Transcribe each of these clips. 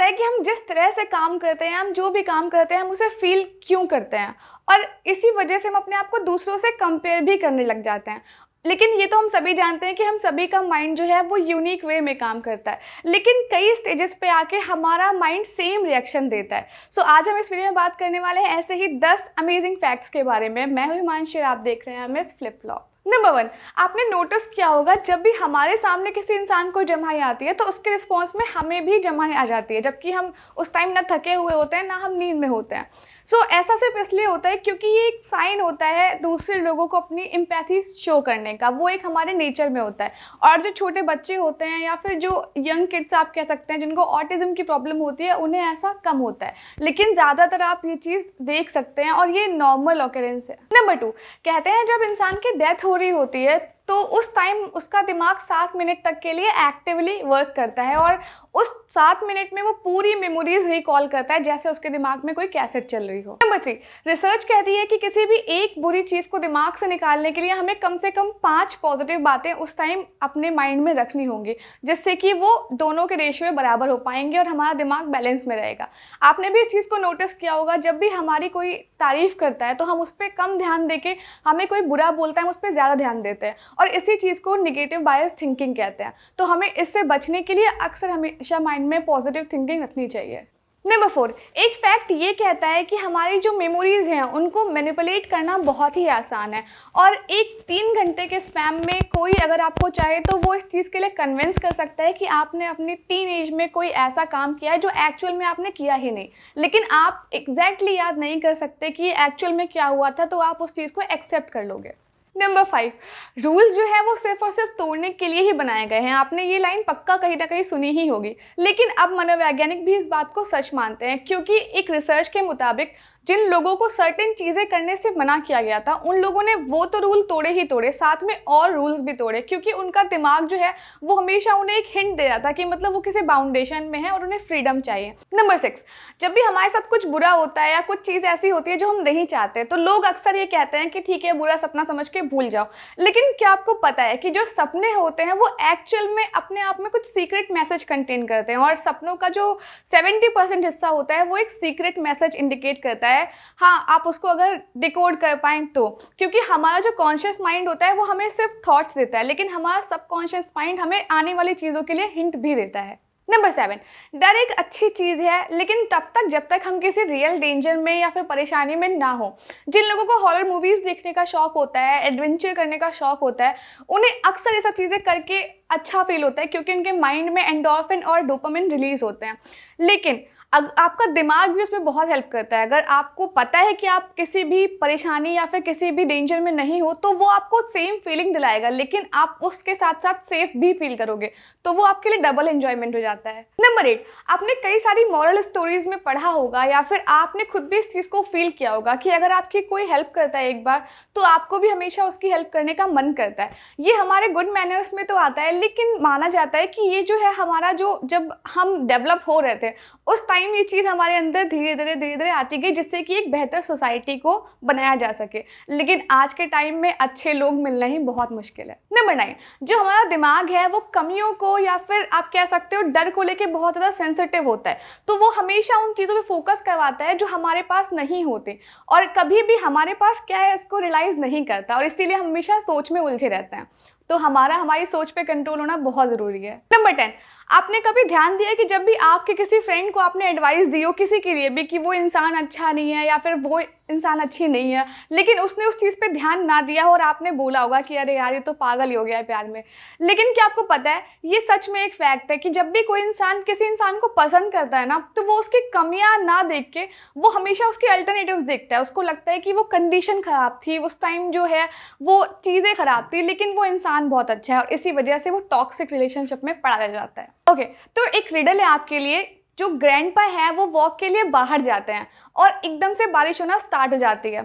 आता है कि हम जिस तरह से काम करते हैं, हम जो भी काम करते हैं, हम उसे फ़ील क्यों करते हैं, और इसी वजह से हम अपने आप को दूसरों से कंपेयर भी करने लग जाते हैं। लेकिन ये तो हम सभी जानते हैं कि हम सभी का माइंड जो है वो यूनिक वे में काम करता है, लेकिन कई स्टेजेस पे आके हमारा माइंड सेम रिएक्शन देता है। सो आज हम इस वीडियो में बात करने वाले हैं ऐसे ही 10 अमेजिंग फैक्ट्स के बारे में। मैं हूँ हिमांशी और आप देख रहे हैं मिस फ्लिप फ्लॉप। नंबर 1, आपने नोटिस किया होगा जब भी हमारे सामने किसी इंसान को जम्हाई आती है तो उसके रिस्पॉन्स में हमें भी जम्हाई आ जाती है, जबकि हम उस टाइम ना थके हुए होते हैं ना हम नींद में होते हैं। सो ऐसा सिर्फ इसलिए होता है क्योंकि ये एक साइन होता है दूसरे लोगों को अपनी एम्पैथी शो करने का, वो एक हमारे नेचर में होता है। और जो छोटे बच्चे होते हैं या फिर जो यंग किड्स आप कह सकते हैं जिनको ऑटिज्म की प्रॉब्लम होती है, उन्हें ऐसा कम होता है, लेकिन ज़्यादातर आप ये चीज़ देख सकते हैं और ये नॉर्मल ऑकरेंस है। नंबर 2, कहते हैं जब इंसान की डेथ हो रही होती है तो उस टाइम उसका दिमाग 7 मिनट तक के लिए एक्टिवली वर्क करता है और उस 7 मिनट में वो पूरी मेमोरीज रिकॉल करता है जैसे उसके दिमाग में कोई कैसेट चल रही हो। नंबर 3, रिसर्च कहती है कि किसी भी एक बुरी चीज़ को दिमाग से निकालने के लिए हमें कम से कम 5 पॉजिटिव बातें उस टाइम अपने माइंड में रखनी होंगी, जिससे कि वो दोनों के रेशियो में बराबर हो पाएंगे और हमारा दिमाग बैलेंस में रहेगा। आपने भी इस चीज़ को नोटिस किया होगा, जब भी हमारी कोई तारीफ करता है तो हम उस पर कम ध्यान देके हमें कोई बुरा बोलता है हम उस पर ज़्यादा ध्यान देते हैं, और इसी चीज़ को नेगेटिव बायस थिंकिंग कहते हैं। तो हमें इससे बचने के लिए अक्सर हमेशा माइंड में पॉजिटिव थिंकिंग रखनी चाहिए। नंबर 4, एक फैक्ट ये कहता है कि हमारी जो मेमोरीज हैं उनको मैनिपुलेट करना बहुत ही आसान है, और एक 3 घंटे के स्पैम में कोई अगर आपको चाहे तो वो इस चीज़ के लिए कन्विंस कर सकता है कि आपने अपनी टीन एज में कोई ऐसा काम किया है जो एक्चुअल में आपने किया ही नहीं, लेकिन आप एग्जैक्टली याद नहीं कर सकते कि एक्चुअल में क्या हुआ था, तो आप उस चीज़ को एक्सेप्ट कर लोगे। नंबर 5, रूल्स जो है वो सिर्फ और सिर्फ तोड़ने के लिए ही बनाए गए हैं। आपने ये लाइन पक्का कहीं ना कहीं सुनी ही होगी, लेकिन अब मनोवैज्ञानिक भी इस बात को सच मानते हैं, क्योंकि एक रिसर्च के मुताबिक जिन लोगों को सर्टेन चीज़ें करने से मना किया गया था उन लोगों ने वो तो रूल तोड़े ही तोड़े, साथ में और रूल्स भी तोड़े, क्योंकि उनका दिमाग जो है वो हमेशा उन्हें एक हिंट दे रहा था कि मतलब वो किसी बाउंडेशन में है और उन्हें फ्रीडम चाहिए। नंबर 6, जब भी हमारे साथ कुछ बुरा होता है या कुछ चीज़ ऐसी होती है जो हम नहीं चाहते तो लोग अक्सर ये कहते हैं कि ठीक है, बुरा सपना समझ के भूल जाओ। लेकिन क्या आपको पता है कि जो सपने होते हैं वो एक्चुअल में अपने आप में कुछ सीक्रेट मैसेज कंटेन करते हैं, और सपनों का जो 70% हिस्सा होता है वो एक सीक्रेट मैसेज इंडिकेट करता है। हाँ, आप उसको अगर डिकोड कर पाएं तो, क्योंकि हमारा जो कॉन्शियस माइंड होता है वो हमें सिर्फ थॉट्स देता है, लेकिन हमारा सबकॉन्शियस माइंड हमें आने वाली चीज़ों के लिए हिंट भी देता है। नंबर 7, डर एक अच्छी चीज़ है, लेकिन तब तक जब तक हम किसी रियल डेंजर में या फिर परेशानी में ना हो। जिन लोगों को हॉरर मूवीज़ देखने का शौक होता है, एडवेंचर करने का शौक होता है, उन्हें अक्सर ये सब चीज़ें करके अच्छा फील होता है, क्योंकि उनके माइंड में एंडोर्फिन और डोपामिन रिलीज होते हैं। लेकिन आपका दिमाग भी उसमें बहुत हेल्प करता है। अगर आपको पता है कि आप किसी भी परेशानी या फिर किसी भी डेंजर में नहीं हो तो वो आपको सेम फीलिंग दिलाएगा, लेकिन आप उसके साथ साथ सेफ भी फील करोगे, तो वो आपके लिए डबल एंजॉयमेंट हो जाता है। नंबर 8, आपने कई सारी मॉरल स्टोरीज में पढ़ा होगा या फिर आपने खुद भी इस चीज़ को फील किया होगा कि अगर आपकी कोई हेल्प करता है एक बार तो आपको भी हमेशा उसकी हेल्प करने का मन करता है। ये हमारे गुड मैनर्स में तो आता है, लेकिन माना जाता है कि ये जो है हमारा जो जब हम डेवलप हो रहे थे उस टाइम ये चीज़ हमारे अंदर धीरे धीरे आती गई, जिससे कि एक बेहतर सोसाइटी को बनाया जा सके। लेकिन आज के टाइम में अच्छे लोग मिलना ही बहुत मुश्किल है। नंबर 9, जो हमारा दिमाग है वो कमियों को या फिर आप कह सकते हो डर को लेके बहुत ज़्यादा सेंसिटिव होता है, तो वो हमेशा उन चीज़ों पे फोकस करवाता है जो हमारे पास नहीं होती, और कभी भी हमारे पास क्या है इसको रियलाइज़ नहीं करता, और इसीलिए हम हमेशा सोच में उलझे रहते हैं। तो हमारी सोच पे कंट्रोल होना बहुत ज़रूरी है। नंबर 10, आपने कभी ध्यान दिया कि जब भी आपके किसी फ्रेंड को आपने एडवाइस दी हो किसी के लिए भी कि वो इंसान अच्छा नहीं है या फिर वो इंसान अच्छी नहीं है, लेकिन उसने उस चीज़ पे ध्यान ना दिया हो और आपने बोला होगा कि अरे यार ये तो पागल ही हो गया है प्यार में, लेकिन क्या आपको पता है ये सच में एक फैक्ट है कि जब भी कोई इंसान किसी इंसान को पसंद करता है ना तो वो उसकी कमियां ना देख के वो हमेशा उसके अल्टरनेटिव्स देखता है। उसको लगता है कि वो कंडीशन ख़राब थी, उस टाइम जो है वो चीज़ें ख़राब थी, लेकिन वो इंसान बहुत अच्छा है, और इसी वजह से वो टॉक्सिक रिलेशनशिप में पड़ा रह जाता है। ओके, तो एक रिडल है आपके लिए। जो ग्रैंडपा है वो वॉक के लिए बाहर जाते हैं और एकदम से बारिश होना स्टार्ट हो जाती है,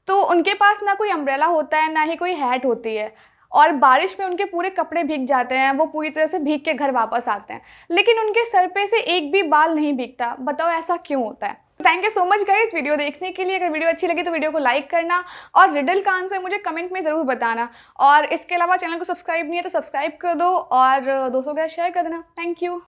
तो उनके पास ना कोई अम्ब्रेला होता है ना ही कोई हैट होती है, और बारिश में उनके पूरे कपड़े भीग जाते हैं। वो पूरी तरह से भीग के घर वापस आते हैं, लेकिन उनके सर पे से एक भी बाल नहीं भीगता। बताओ ऐसा क्यों होता है? Thank you so much guys video देखने के लिए। अगर वीडियो अच्छी लगी तो वीडियो को लाइक करना और रिडल का आंसर मुझे कमेंट में ज़रूर बताना, और इसके अलावा चैनल को सब्सक्राइब नहीं है तो सब्सक्राइब कर दो और दोस्तों के साथ शेयर कर देना। Thank you.